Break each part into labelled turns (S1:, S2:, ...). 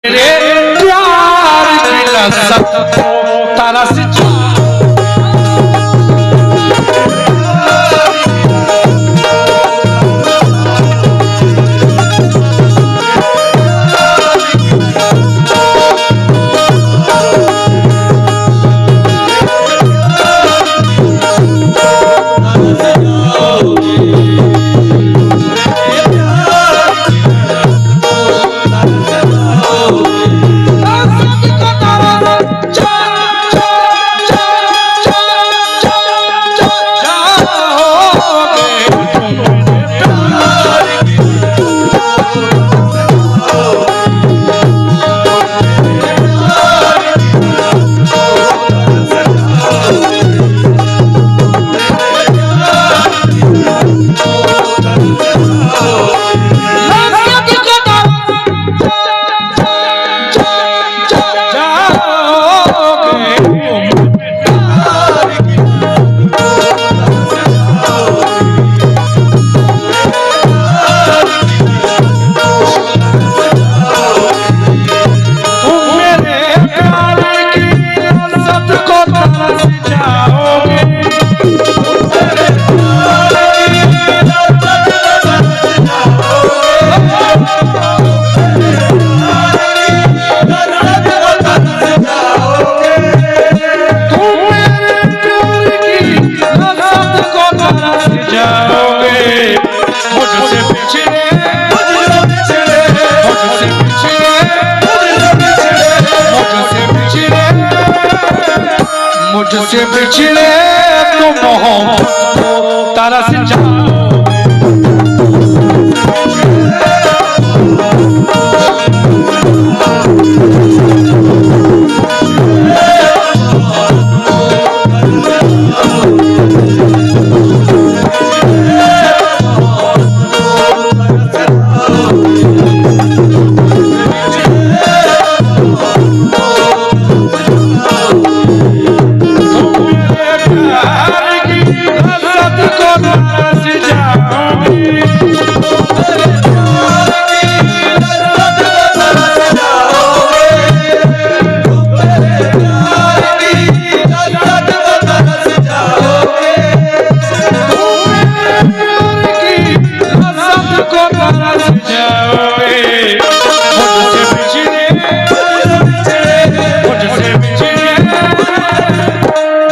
S1: मेरे प्यार की लज़्ज़त को तरस जा मुझसे बिछड़े तो मोहब्बत को तरस जाओ।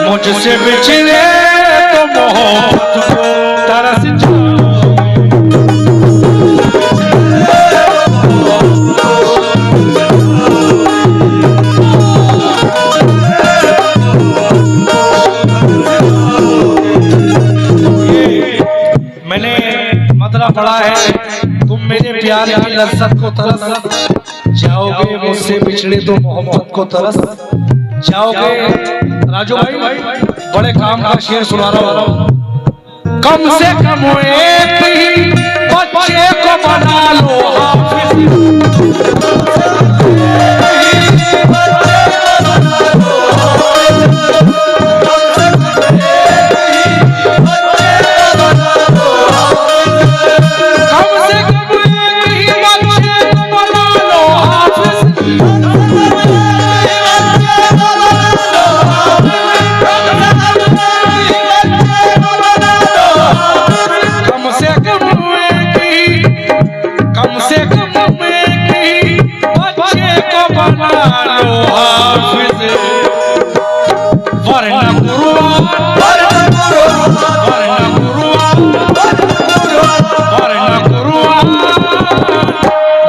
S1: मुझसे बिछड़े तो मोहब्बत को तरस जाओ। मैंने मतलब पढ़ा है, तुम मेरे प्यार की लज़्ज़त को तरस जाओगे, मुझसे बिछड़े तो मोहब्बत को तरस जाओगे। राजू भाई बड़े काम का शेर सुना रहा हूं। कम से कम एक ही बच्चे को बना लो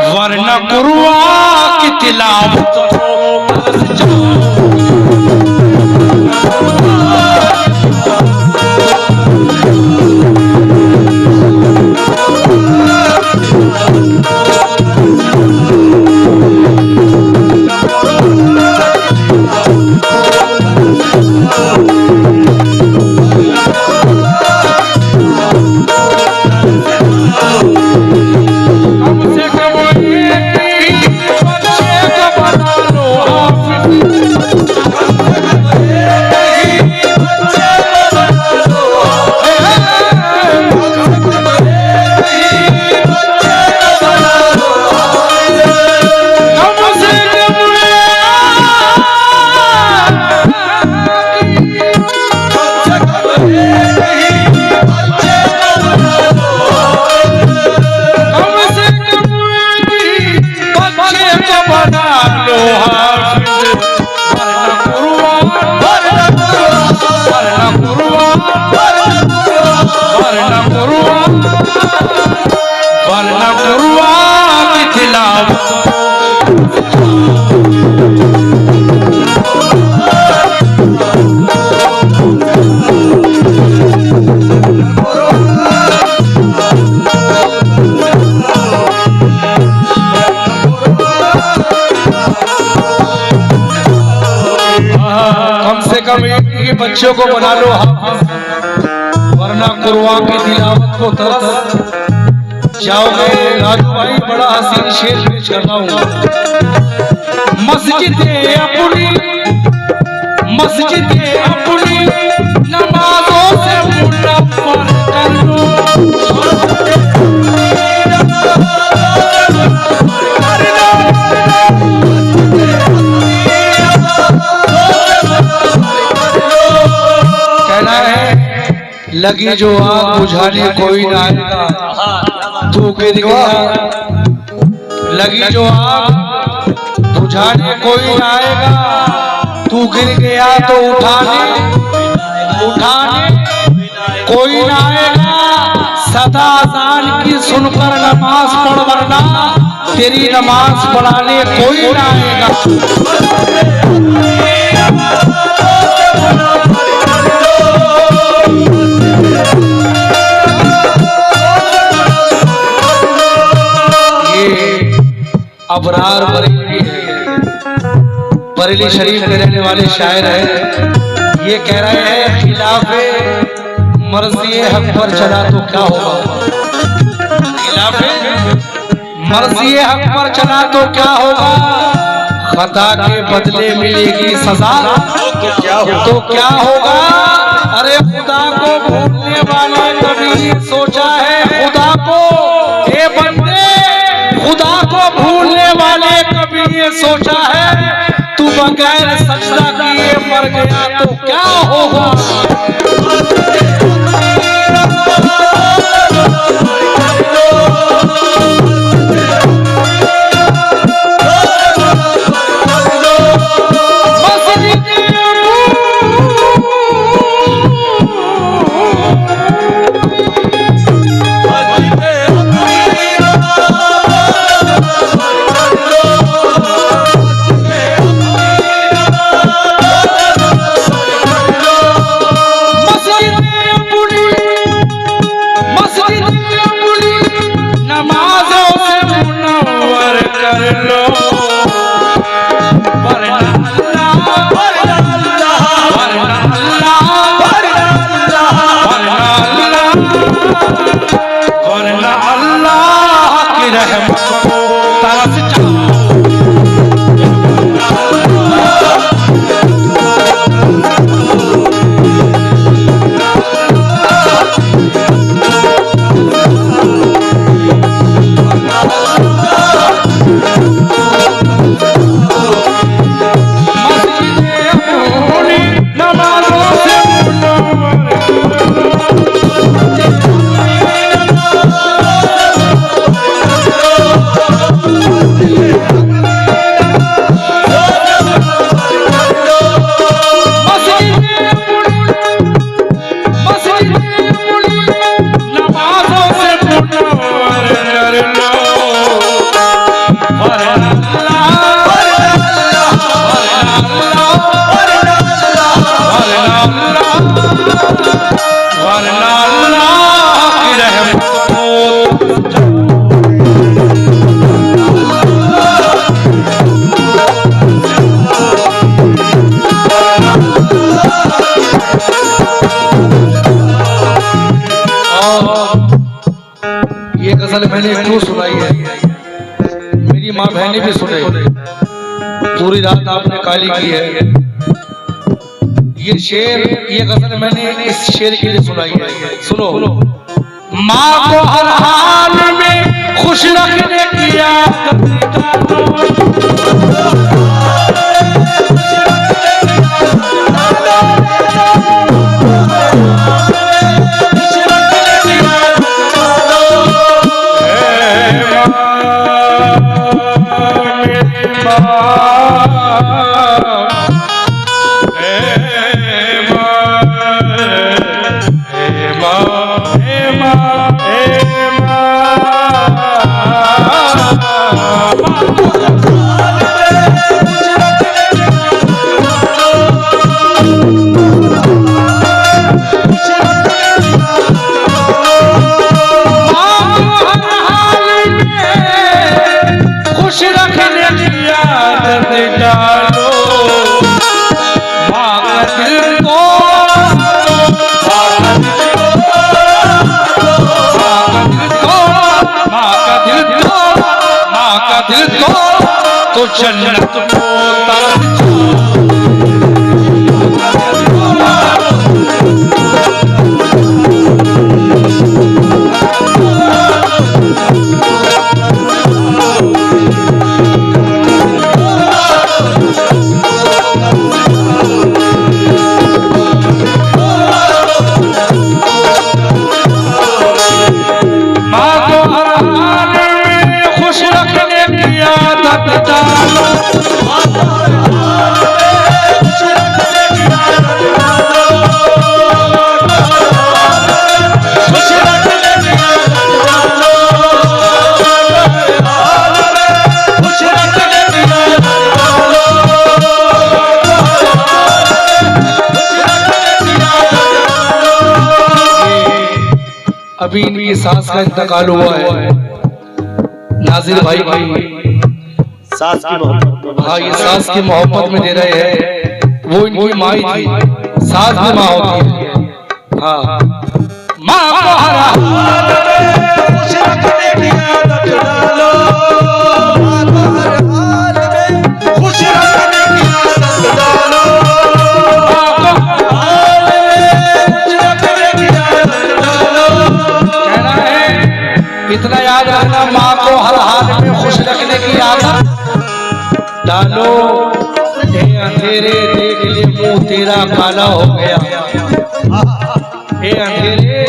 S1: वरना कुरआ की तिलावत कम ही बच्चों को बना लो हाफिज, वरना कुरआन की तिलावत को तरस जाओगे। राजू भाई बड़ा हसीन शेर पेश कर रहा हूँ। मस्जिद अपनी नमाजों से मुनव्वर कर लो। कहना है लगी जो आग बुझाने कोई ना आएगा, तू गिर गया। लगी जो आग बुझाने कोई ना आएगा, तू गिर गया तो उठाने कोई ना आएगा। सदा अज़ान की सुनकर नमाज पढ़, वरना तेरी नमाज पढ़ाने कोई ना आएगा। अबरार बरेली है, बरेली शरीफ के रहने वाले शायर है। ये कह रहे हैं खिलाफे मर्ज़ी हक पर चला तो क्या होगा, खिलाफे मर्ज़ी हक पर चला तो क्या होगा। खता के बदले मिलेगी सजा तो क्या होगा। अरे खुदा को भूलने वाले कभी सोचा है, खुदा को ए बंदे खुदा को भूलने वाले कभी ये सोचा है, तू बगैर सजदा किए मर गया तो क्या होगा। ये गजल मैंने क्यों सुनाई है, मेरी माँ बहनें भी सुने, पूरी रात आपने काली की है। ये शेर ये गजल मैंने इस शेर के लिए सुनाई है। सुनो, माँ को हर हाल में खुश रखने की आदत डालो, माँ का दिल जन्नत को तरस अभी इनकी सास का इंतकाल हुआ है। नाजिर भाई
S2: सास की मोहब्बत,
S1: हाँ ये सास की मोहब्बत में दे रहे हैं। वो इनकी माँ ही थी, सास भी माँ होती है। हाँ माँ को हर हाल में खुश रखने की आदत डालो, माँ को हर हाल में खुश रखने की आदत डालो, माँ को हर हाल में खुश रखने की आदत डालो। कहना है इतना याद रखना, माँ को हर हाल में खुश रखने की आदत डालो। हे अंधेरे देख ले मुंह तेरा काला हो गया, हे अंधेरे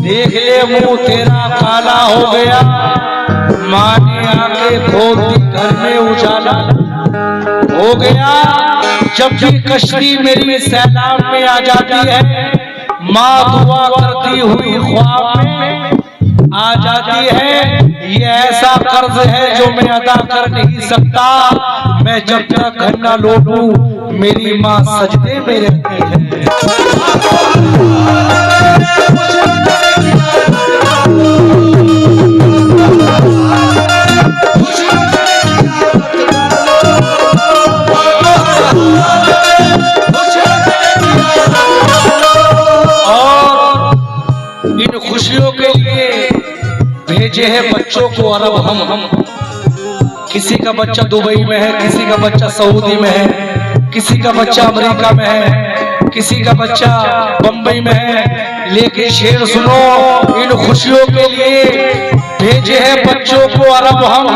S1: देख ले मुंह तेरा काला हो गया। माँ ने आके खोल दी घर में उजाला हो गया। जब भी कश्ती मेरी सैलाब में आ जाती है, माँ दुआ करती हुई ख्वाब में आ जाती है। ये ऐसा कर्ज है जो मैं अदा कर नहीं सकता, मैं जब तक घर ना लौटूं मेरी माँ सजदे में रहती है। और इन खुशियों के लिए भेजे हैं बच्चों को अरब हम। किसी का बच्चा दुबई में है, किसी का बच्चा सऊदी में है, किसी का बच्चा अमेरिका में है, किसी का बच्चा बंबई में है। लेकिन शेर सुनो, इन खुशियों के लिए भेजे हैं बच्चों को अरब हम।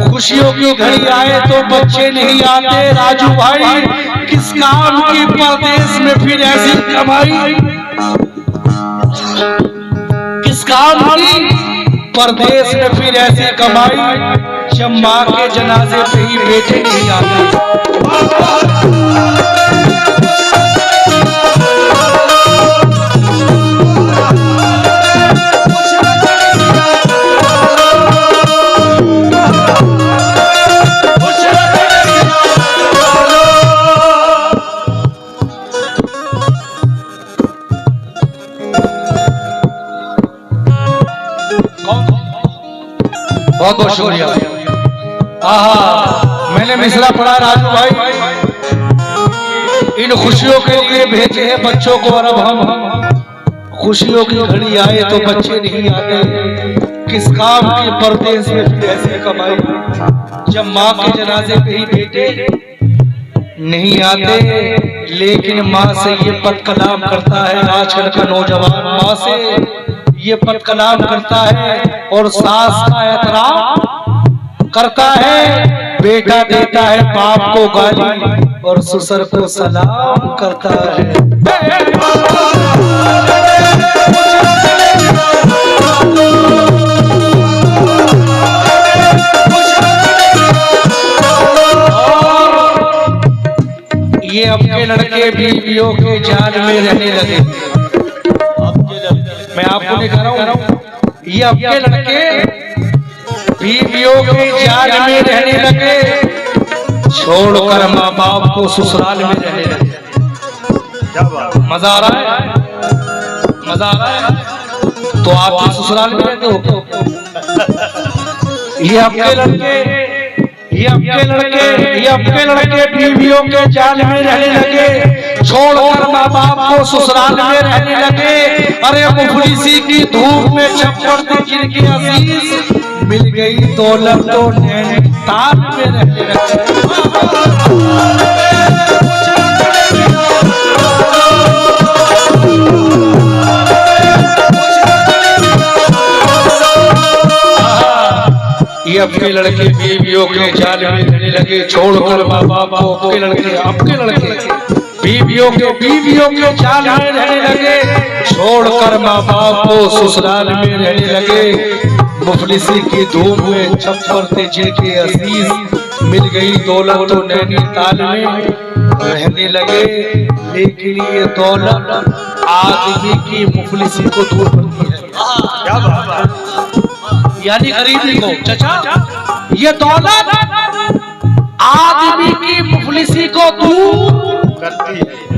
S1: खुशियों की घड़ी आए तो बच्चे नहीं आते। राजू भाई किस काम की परदेश में फिर ऐसी कमाई, किस काम की परदेश में फिर ऐसी कमाई, जब माँ के जनाजे पे ही बेटे नहीं आते। बहुत बहुत शुक्रिया। मैंने मिसरा पढ़ा राजू भाई। इन खुशियों के लिए भेजे हैं बच्चों को अरब हम। खुशियों की घड़ी आए तो बच्चे नहीं आते, किस काम की परदेश में फिर ऐसी कमाई, जब माँ के जनाजे पे ही बेटे नहीं आते। लेकिन माँ से ये पद कलाम करता है आजकल का नौजवान, माँ से ये पद कलाम करता है और सास का एहतराम करता है। बेटा देता है बाप को गाली और ससुर को सलाम करता है। ये अपने लड़के बीवियों के जाल में रहने लगे। मैं आपको नहीं कह रहा हूँ, ये अपने लड़के बीवियों के जाल में रहने लगे, छोड़कर माँ बाप को ससुराल में रहने लगे। मजा आ रहा है, मजा आ रहा है। तो आप भी ससुराल में रहते हो। ये अपने लड़के बीवियों के जाल में रहने लगे, छोड़कर माँ बाप को ससुराल में रहने लगे। अरे मुफलिसी की धूप में चप्पड़ जिनकी अजीज मिल गई दौलत तो नैन ताल में रहने लगे। ये अपने लड़के बीवियों के जाल में रहने लगे, छोड़कर माँ बाप को अपने लड़के बीवियों के जाल में रहने लगे, छोड़कर माँ बाप को ससुराल में रहने लगे। मुफलिसी की धूम में छप्पर थे जिनके असीस, मिल गई दौलत तो नैनीताल में रहने लगे। लेकिन ये दौलत आदमी की मुफलिसी को दूर करती है।
S2: क्या बात,
S1: यानी गरीबी को चचा, ये दौलत आदमी की मुफलिसी को दूर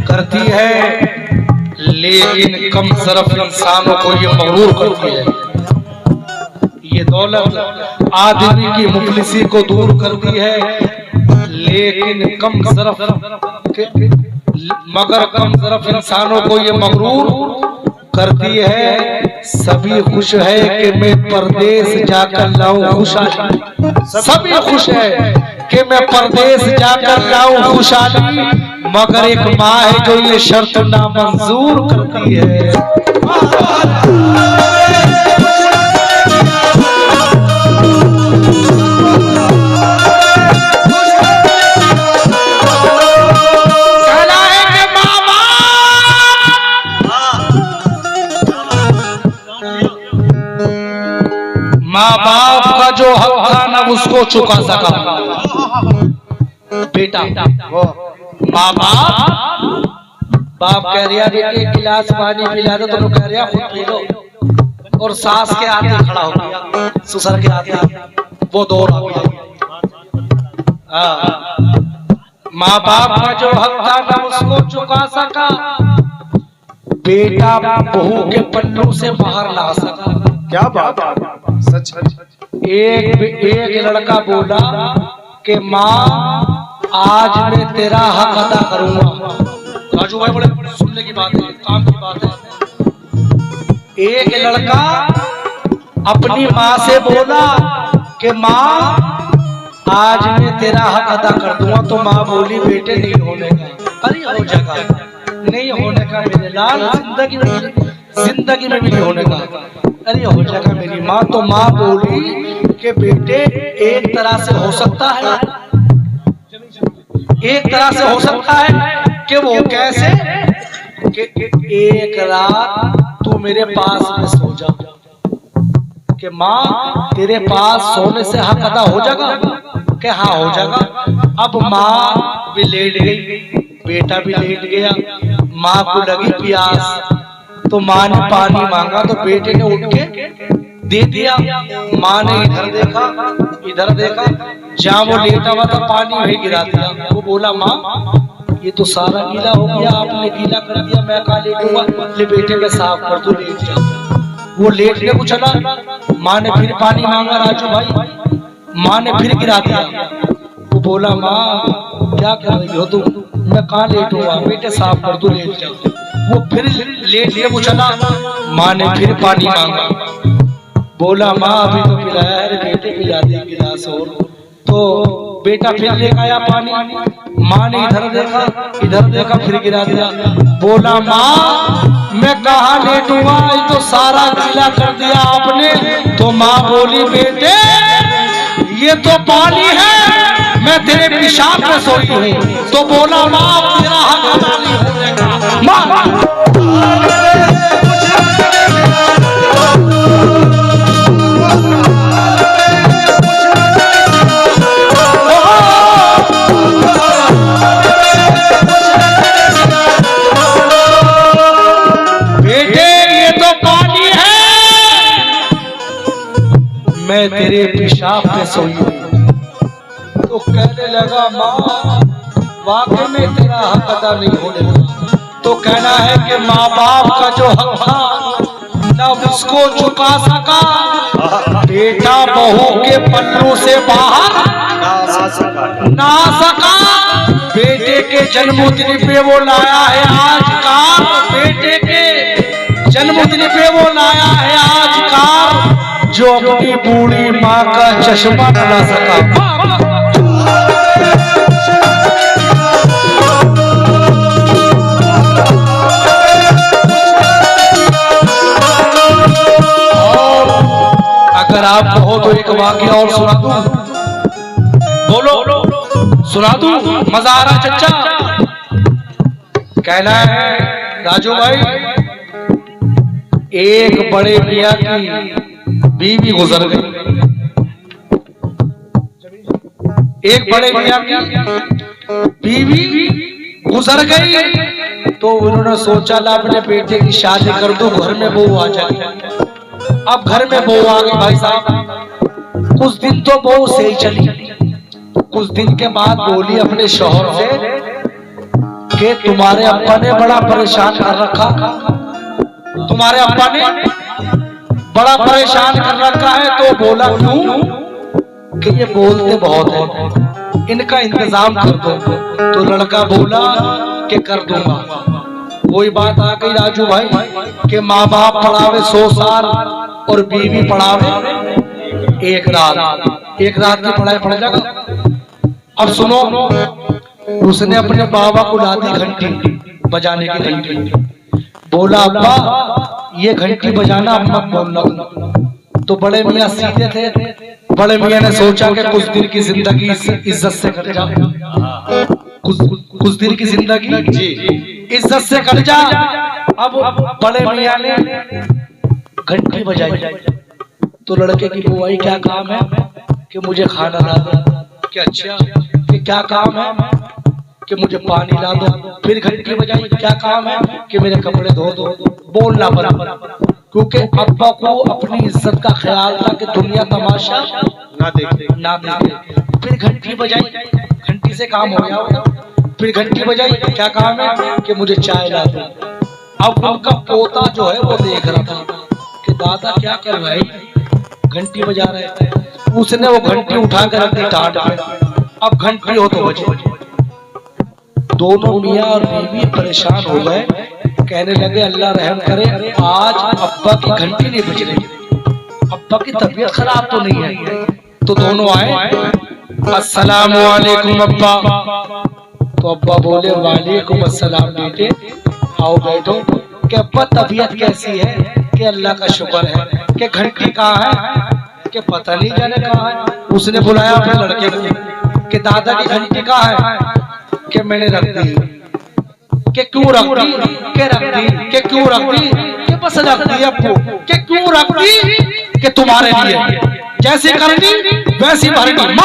S1: करती है, लेकिन कम शरफ इंसानों को ये मगरूर करती है। ये दौलत आदमी की मुफलिसी को दूर करती है, लेकिन कम शरफ इंसानों को ये मगरूर करती है। सभी खुश है कि मैं परदेश जाकर लाऊं खुशहाली, सभी खुश है कि मैं परदेश जाकर लाऊं खुशहाली, मगर एक माँ है जो ये शर्त नामंजूर करती है। माँ बाप का जो हक था ना उसको चुका सका बेटा। माँ बाप कह रहा बेटे गिलास पानी पिला दो, तो कह रहा खुद पी लो, और सास के आगे खड़ा हो गया, ससुर के आगे वो दौड़ आ गया। माँ बाप का जो हक था ना उसको चुका सका, बेटा बहू के पल्लू से बाहर ला सका।
S2: क्या बात, सच।
S1: एक लड़का बोला कि माँ आज मैं तेरा हक अदा करूंगा। राजू भाई बड़े सुनने की बात है, काम की बात है। एक लड़का अपनी माँ से बोला कि माँ आज मैं तेरा हक अदा कर दूंगा, तो माँ बोली बेटे नहीं होने का। अरे हो जाएगा, नहीं होने का मेरे लाल, जिंदगी में भी नहीं होने का। अरे हो जाएगा मेरी माँ। तो माँ बोली कि बेटे एक तरह से हो सकता है, एक तरह से हो सकता है कि वो कैसे, कि एक रात तू मेरे पास में सो जा, कि माँ तेरे पास सोने से हक अदा हो जाएगा, कि हाँ हो जाएगा। अब माँ भी लेट गई, बेटा भी लेट गया, माँ को लगी प्यास, तो माँ ने पानी मांगा तो बेटे ने उठ के दे दिया। माँ ने इधर देखा, जहाँ वो लेटा हुआ था पानी वही गिरा दिया। वो बोला माँ ये तो सारा गीला हो गया, आपने गीला कर दिया, मैं कहाँ लेटूंगा, ले बेटे में साफ कर दो, लेट जा। वो लेटने को चला, माँ ने फिर पानी मांगा राजू भाई, माँ ने फिर गिरा दिया। वो बोला माँ क्या कर रही हो तुम, मैं कहाँ लेटूंगा, बेटे साफ कर दो, लेट जाओ। वो फिर लेटने को चला, माँ ने फिर पानी मांगा। बोला माँ अभी तो पिलाया है, बेटे पिला दे गिलास और। तो बेटा फिर लेकर आया पानी, माँ ने इधर देखा फिर गिरा दिया। बोला माँ मैं कहाँ लेटूंगा, ये तो सारा गीला कर दिया आपने। तो माँ बोली बेटे ये तो पानी है, मैं तेरे पेशाब में सोई हूँ। तो बोला माँ तेरा हक अदा नहीं होगा। माँ मैं तेरे पेशाब में सोई हूँ। तो कहने लगा माँ वाकई में तेरा हक अदा नहीं होने लगा। तो कहना है कि माँ बाप का जो हक था न उसको चुका सका, बेटा बहू के पल्लू से बाहर ना सका। बेटे के जन्मदिन पे वो लाया है आज कार, बेटे के जन्मदिन पे वो लाया है आज कार, जो अपनी बूढ़ी माँ का चश्मा न ला सका। कहो तो एक वाकया और सुना दूं। बोलो सुना दूं, मजा आ रहा चच्चा? कहना है राजू भाई, एक बड़े मियाँ की बीवी गुजर गई। एक बड़े मियाँ की बीवी गुजर गई तो उन्होंने सोचा ला अपने बेटे की शादी कर दो, घर में बहू आ जाए। अब घर में बहू आ गई भाई साहब। कुछ दिन तो बहू सही चली, कुछ दिन के बाद बोली अपने शौहर से कि तुम्हारे अब्बा ने बड़ा परेशान कर रखा, तुम्हारे अब्बा ने बड़ा परेशान कर रखा है। तो बोला क्यों? कि ये बोलते बहुत है, इनका इंतजाम कर दो। तो लड़का बोला कि कर दूंगा। कोई बात आ गई राजू भाई कि माँ बाप पढ़ावे 100 साल और बीवी पढ़ावे एक रात। एक रात की पढ़ाई पढ़ जाएगा। अब सुनो, उसने अपने बाबा को ला दी घंटी बजाने की घंटी। बोला अब्बा ये घंटी बजाना अब मत बोलना। तो बड़े मियाँ सीधे थे। बड़े मियाँ ने सोचा कि कुछ दिन की जिंदगी इज्जत से कट जा, कुछ दिन की जिंदगी इज्जत से कट जा। अब बड़े मियाँ ने घंटी बजाई। तो लड़के की बुआई क्या काम है कि मुझे खाना ला दो। क्या अच्छा कि क्या काम है कि मुझे पानी ला दो। फिर घंटी बजाई, क्या काम है कि मेरे कपड़े धो दो। बोलना बराबर, क्योंकि अब्बा को अपनी इज्जत का ख्याल था कि दुनिया तमाशा ना देखे। फिर घंटी बजाई, घंटी से काम हो गया। फिर घंटी बजाई, क्या काम है कि मुझे चाय ला दो। अब उनका पोता जो है वो देख रहा था कि दादा क्या कर रहा है, घंटी बजा रहे थे। उसने वो घंटी उठा कर रख दी टाट पे। अब घंटी हो तो बजे। दोनों मियाँ और बीवी परेशान हो गए, कहने लगे अल्लाह रहम करे, आज अब्बा की घंटी नहीं बज रही, अब्बा की तबीयत खराब तो नहीं है। तो दोनों आए, अस्सलाम वालेकुम अब्बा। तो अब्बा बोले वालेकुम अस्सलाम बेटे, आओ बैठो। कि अब्बा तबीयत कैसी है? कि अल्लाह का शुक्र है। कि घंटी कहाँ है? कि पता नहीं जाने कहाँ है। उसने बुलाया अपने लड़के को कि दादा की घंटी कहाँ है? कि मैंने रख दी। कि क्यों रख दी? कि रख दी। कि क्यों रख दी? कि बस रख दी अब्बू। कि क्यों रख दी? कि तुम्हारे लिए, जैसी करनी वैसी भरनी।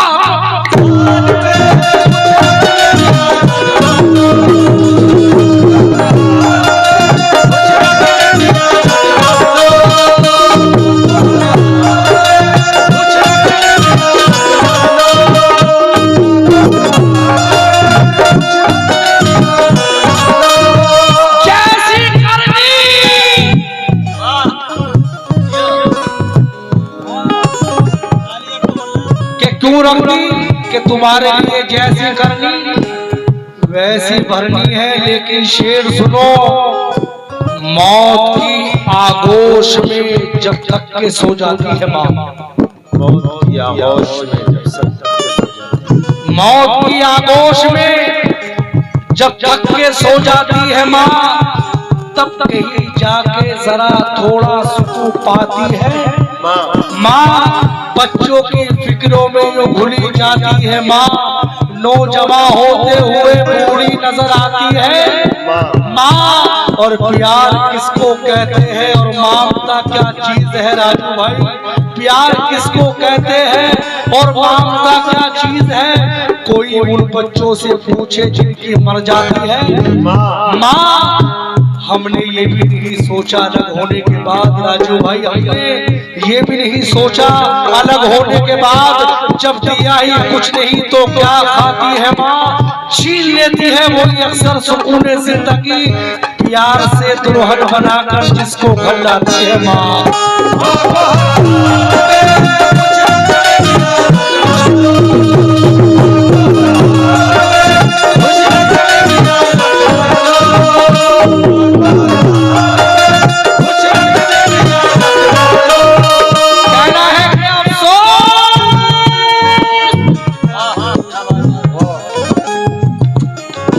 S1: क्यों रख दी? कि तुम्हारे लिए जैसी करनी वैसी भरनी है। लेकिन शेर सुनो, मौत की आगोश में जब तक के सो जाती है माँ,
S2: मौत की आगोश में
S1: मौत की आगोश में जब तक के सो जाती है माँ, तब कहीं जाके जरा थोड़ा सुकून पाती है माँ। बच्चों की फिक्रों में जो घुली जाती है माँ, नौजवान होते हुए बूढ़ी नजर आती है माँ। और प्यार किसको कहते हैं और ममता क्या चीज है राजू भाई? प्यार किसको कहते हैं और ममता क्या चीज है? कोई उन बच्चों से पूछे जिनकी मर जाती है माँ। हमने ये भी नहीं सोचा अलग होने के बाद राजू भाई, हमने ये भी नहीं सोचा अलग होने के बाद जब दिया ही कुछ नहीं तो क्या खाती है माँ। छीन लेती है वही अक्सर सुकून जिंदगी, प्यार से दुल्हन बनाकर जिसको घर लाती है माँ।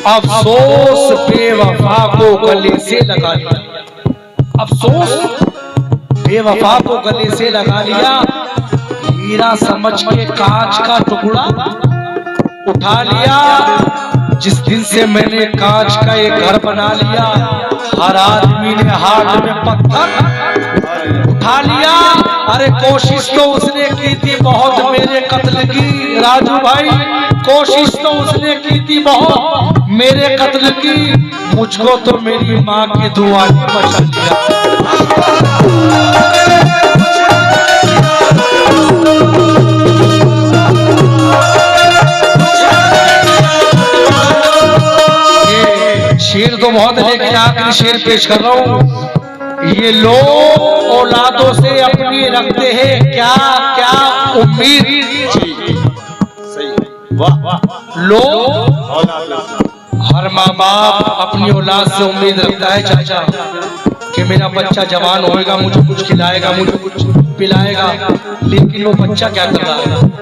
S1: अफसोस बेवफा को गले से लगा लिया, अफसोस बेवफा को गले से लगा लिया। हीरा समझ के कांच का टुकड़ा उठा लिया। जिस दिन से मैंने कांच का एक घर बना लिया, हर आदमी ने हाथ में पत्थर उठा लिया। अरे कोशिश तो उसने की थी बहुत मेरे कत्ल की, राजू भाई कोशिश तो उसने की थी बहुत मेरे कत्ल की, मुझको तो मेरी माँ की दुआ ने बचा लिया। शेर तो बहुत है लेकिन आखिरी शेर पेश कर रहा हूँ। ये लोग औलादों से अपनी रखते हैं क्या क्या उम्मीद। लोग हर माँ बाप अपनी औलाद से उम्मीद रखता है चाचा कि मेरा बच्चा जवान होएगा, मुझे कुछ खिलाएगा, मुझे कुछ पिलाएगा, लेकिन वो बच्चा क्या कर रहा है।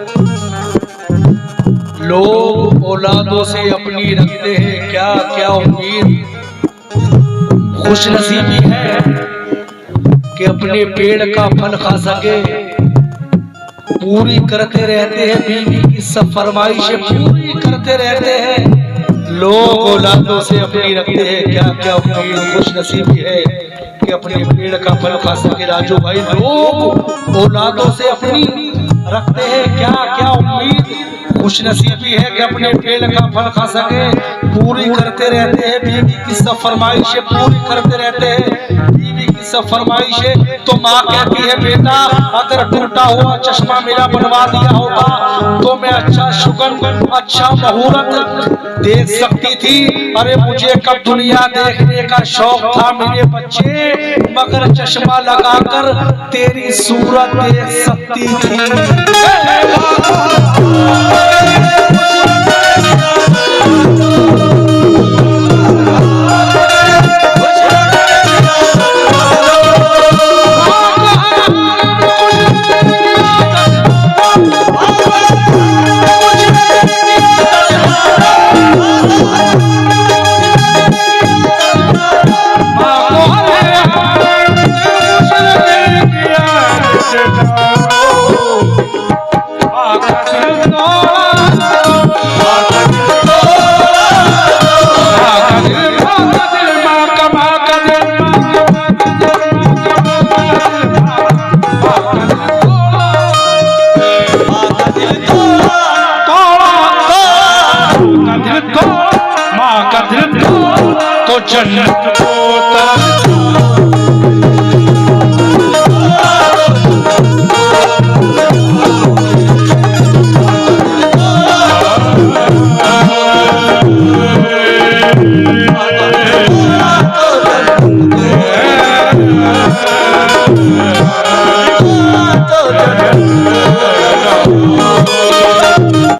S1: लोग औलादों से अपनी रखते हैं क्या क्या उम्मीद। खुश नसीबी है कि अपने पेड़ का फल खा सके, पूरी करते रहते हैं बीवी की सब फरमाइशें पूरी करते रहते हैं। लोग औलादों से अपनी रखते हैं क्या क्या उम्मीद। खुश नसीबी है कि अपने पेड़ का फल खा सके। राजू भाई लोग औलादों से अपनी रखते हैं क्या क्या उम्मीद। खुश नसीबी है कि अपने पेड़ का फल खा सके, पूरी करते रहते हैं बीवी की सब फरमाइशें पूरी करते रहते हैं। बीवी की सब फरमाइशें तो माँ कहती है बेटा अगर टूटा हुआ चश्मा मेरा बनवा दिया होगा तो मैं अच्छा सुगंध अच्छा मुहूर्त देख सकती थी। अरे मुझे कब दुनिया देखने का शौक था मेरे बच्चे, मगर चश्मा लगाकर तेरी सूरत देख सकती थी। तो जन्नत को तरफ